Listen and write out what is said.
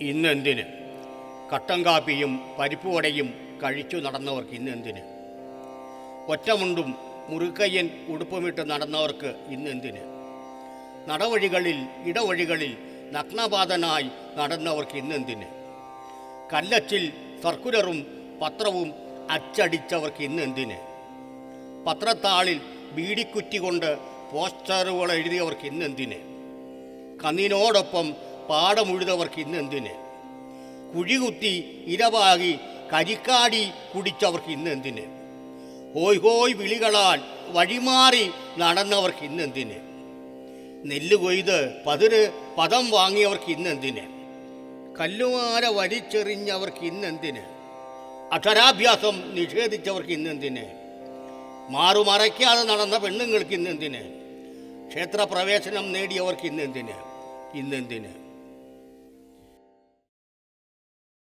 ഇന്നെന്തിന്? കട്ടൻ കാപ്പിയും പരിപ്പുവടയും കഴിച്ചു നടന്നവർക്ക് ഇന്നെന്തിന്? ഒറ്റമുണ്ടും മുറുക്കയ്യൻ ഉടുപ്പുമിട്ട് നടന്നവർക്ക് ഇന്നെന്തിന്? നടവഴികളിൽ ഇടവഴികളിൽ നഗ്നപാതനായി നടന്നവർക്ക് ഇന്നെന്തിന്? കല്ലച്ചിൽ സർക്കുലറും പത്രവും അച്ചടിച്ചവർക്ക് ഇന്നെന്തിന്? പത്രത്താളിൽ ബീഡിക്കുറ്റി കൊണ്ട് പോസ്റ്ററുകൾ എഴുതിയവർക്ക് ഇന്നെന്തിന്? കന്നിനോടൊപ്പം പാടമുഴുതവർക്ക് ഇന്നെന്തിന്? കുഴികുത്തി ഇരവാകി കരിക്കാടി കുടിച്ചവർക്ക് ഇന്നെന്തിന്? ഹോയ് ഹോയ് വിളികളാൽ വഴിമാറി നടന്നവർക്ക് ഇന്നെന്തിന്? നെല്ല് കൊയ്ത് പദം വാങ്ങിയവർക്ക് ഇന്നെന്തിന്? കല്ലുമാര വലിച്ചെറിഞ്ഞവർക്ക് ഇന്നെന്തിന്? അക്ഷരാഭ്യാസം നിഷേധിച്ചവർക്ക് ഇന്നെന്തിന്? മാറുമറയ്ക്കാതെ നടന്ന പെണ്ണുങ്ങൾക്ക് ഇന്നെന്തിന്? ക്ഷേത്രപ്രവേശനം നേടിയവർക്ക് ഇന്നെന്തിന്?